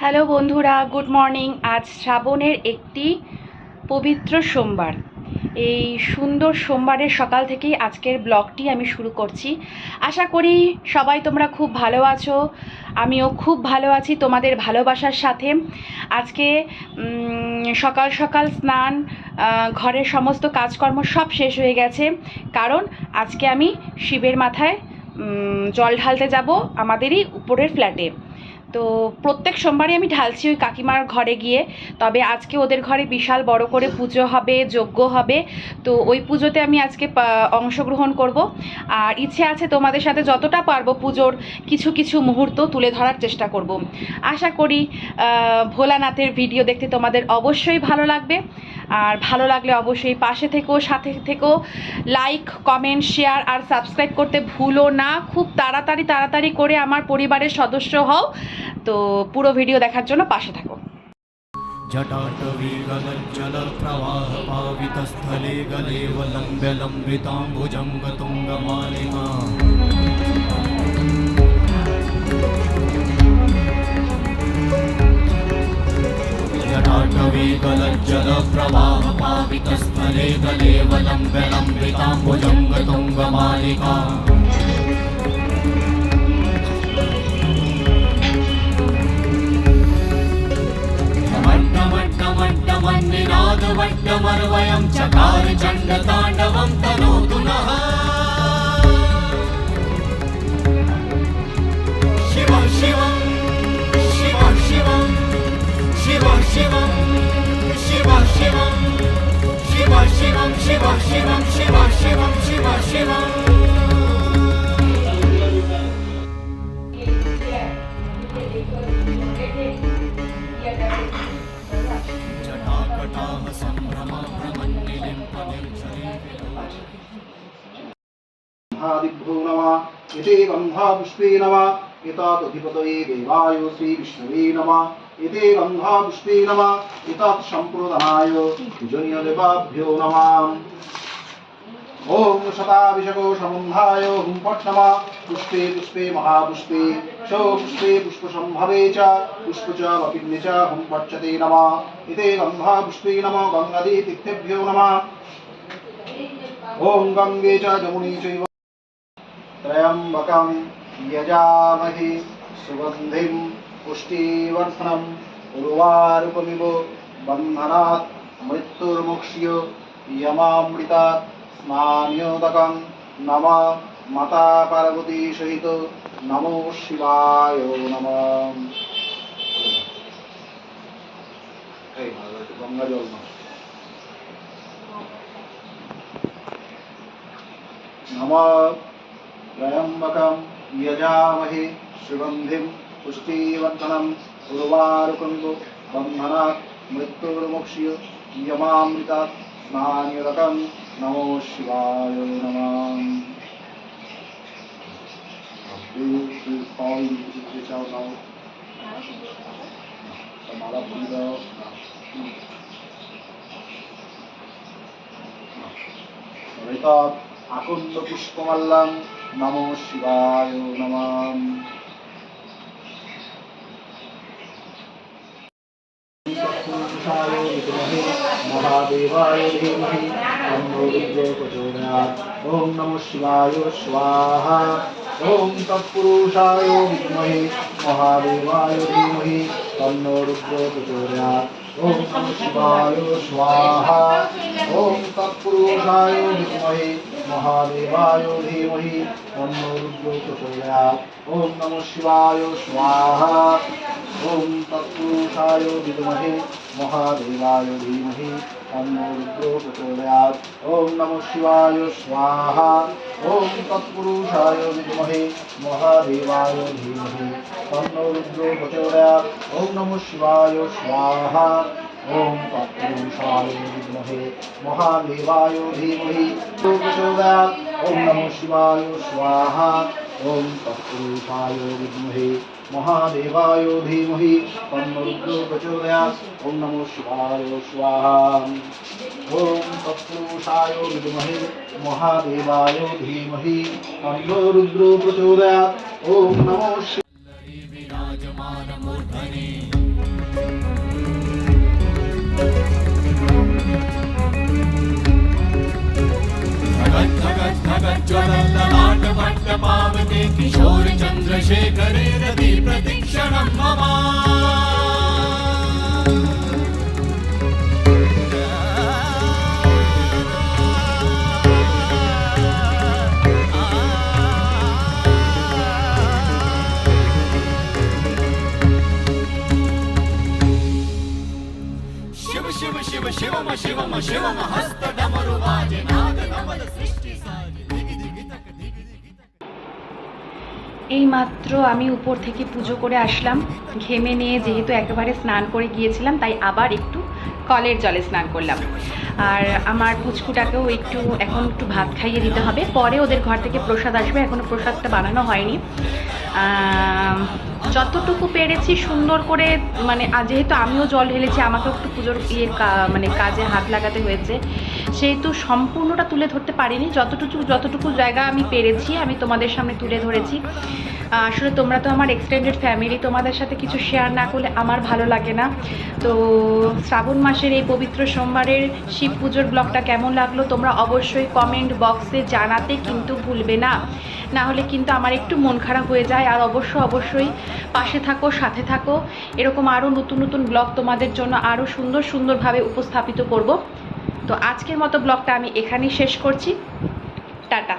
Hello বন্ধুরা, good morning. আজ শ্রাবণের একটি পবিত্র সোমবার। এই সুন্দর সোমবারের সকাল থেকেই আজকের ব্লগটি আমি শুরু করছি। আশা করি সবাই তোমরা খুব ভালো আছো, আমিও খুব ভালো আছি তোমাদের ভালোবাসার সাথে। আজকে সকাল সকাল স্নান, ঘরের সমস্ত কাজকর্ম সব শেষ হয়ে গেছে, কারণ আজকে আমি শিবের মাথায় জল ঢালতে যাব আমাদেরই উপরের ফ্ল্যাটে। তো প্রত্যেক সোমবারই আমি ঢালছি ওই কাকিমার ঘরে গিয়ে, তবে আজকে ওদের ঘরে বিশাল বড় করে পুজো হবে, যজ্ঞ হবে। তো ওই পুজোতে আমি আজকে অংশগ্রহণ করব। আর ইচ্ছে আছে তোমাদের সাথে যতটা পারবো পুজোর কিছু কিছু মুহূর্ত তুলে ধরার চেষ্টা করব। আশা করি ভোলানাথের ভিডিও দেখতে তোমাদের অবশ্যই ভালো লাগবে। আর ভালো লাগলে অবশ্যই পাশে থেকো, সাথে থেকো, লাইক, কমেন্ট, শেয়ার আর সাবস্ক্রাইব করতে ভুলো না। খুব তাড়াতাড়ি করে আমার পরিবারের সদস্য হও। তো পুরো ভিডিও দেখার জন্য পাশে থাকো। जटाटवीगलज्जल प्रवाह पावितस्थले गलेवलम्ब्य लम्बिताम्बुजङ्गतुङ्गमालिका जटाटवीगलज्जल प्रवाह पावितस्थले गलेवलम्ब्य लम्बिताम्बुजङ्गतुङ्गमालिका वट्टमर्वयं चकार चण्डताण्डवं तनोतु नः शिव शिवं शिव शिवं शिव शिवं शिव शिवं शिव शिवं शिव शिवं शिव शिवं शिव शिवं दिग्भो नमः एते गन्धापुष्पे नमः एतादधिपतये देवाय श्री विष्णवे नमः एते गन्धापुष्पे नमः एतत् सम्प्रदाय पूजनीय देवाभ्यो नमः ओम शताभिषेको समुन्धाय हुं फट् नमः पुष्पे पुष्पे महापुष्पे च पुष्पे पुष्पसम्भवे च पुष्प च वपिन्ये च हुं फट् ते नमः एते गन्धापुष्पे नमः गङ्गादि तीर्थेभ्यो नमः ओम गंगे च जमुनी चैव त्र्यंबकं यजामहे सुगन्धिं पुष्टिवर्धनम् उर्वारुकमिव बन्धनात् मृत्युर्मुक्ष्य यमामृतात् स्नान्योदकं नमः माता पार्वती सहित नमो शिवाय नमः। गंगा जल नमः त्र्यंबकं यजामहे सुगन्धिं पुष्टिवर्धनम् उर्वारुकमिव बन्धनात् मृत्युर्मुक्ष्य यमामृतात् स्नान्योदकं नमो शिवाय नमः। आकुंद पुष्पमल्लं नमो शिवाय नमः। महादेवाय धीमहि तन्नो रुद्रो प्रचोदयात्। ओम नमो शिवाय स्वाहा। ओम तत्पुरुषाय विद्महे महादेवाय धीमहि तन्नो रुद्रो प्रचोदयात्। ओम नमो शिवाय स्वाहा। ओम तत्पुरुषाय विद्महे महादेवाय धीमहि तन्नो रुद्रो प्रचोदयात्। ओम नमो शिवाय स्वाहा। ओम तत्पुरुषाय विद्महे महादेवाय धीमहि तन्नो रुद्रो प्रचोदयात्। ओम नमो शिवाय स्वाहा। ओम तत्पुरुषाय विद्महे महादेवाय धीमहि तन्नो रुद्रो प्रचोदयात्। ओम नमो शिवाय स्वाहा। ओम तत्पुरुषाय विद्महे महादेवाय धीमहि प्रचोदयात्। ओम नमो शिवाय स्वाहा। ओम तत्पुरुषाय विद्महे महादेवाय धीमहि तन्नो रुद्रो प्रचोदयात्। ओम नमो शिवाय स्वाहा। ओम तत्पुरुषाय विद्महे महादेवाय धीमहि तन्नो रुद्रो प्रचोदयात्। ओम नमो विराजमान मूर्धनि जगज्ज्वलल्ललाट पट्टपावते किशोर चन्द्रशेखरे रति प्रतिक्षणं मम शिव शिव शिव शिवम शिवम शिवम हस्त डमरु बाजे नाद नवल सृष्टि सारी दिगि दिगि तक दिगि दिगि तक এইমাত্র আমি উপর থেকে পুজো করে আসলাম, ঘেমে নিয়ে যেহেতু একেবারে স্নান করে গিয়েছিলাম তাই আবার একটু কলের জলে স্নান করলাম। আর আমার পুচকুটাকেও এখন একটু ভাত খাইয়ে দিতে হবে, পরে ওদের ঘর থেকে প্রসাদ আসবে, এখনও প্রসাদটা বানানো হয়নি। যতটুকু পেরেছি সুন্দর করে, মানে যেহেতু আমিও জল ঢেলেছি, আমাকেও একটু পুজোর কাজে হাত লাগাতে হয়েছে, সেহেতু সম্পূর্ণটা তুলে ধরতে পারিনি। যতটুকু জায়গা আমি পেরেছি আমি তোমাদের সামনে তুলে ধরেছি। আসলে তোমরা তো আমার এক্সটেন্ডেড ফ্যামিলি, তোমাদের সাথে কিছু শেয়ার না করলে আমার ভালো লাগে না। তো শ্রাবণ মাসের এই পবিত্র সোমবারের শিব পুজোর ব্লগটা কেমন লাগলো তোমরা অবশ্যই কমেন্ট বক্সে জানাতে কিন্তু ভুলবে না, না হলে কিন্তু আমার একটু মন খারাপ হয়ে যায়। আর অবশ্যই পাশে থাকো, সাথে থাকো, এরকম আরও নতুন ব্লগ তোমাদের জন্য আরও সুন্দরভাবে উপস্থাপিত করব। তো আজকের মতো ব্লগটা আমি এখানেই শেষ করছি, টাটা।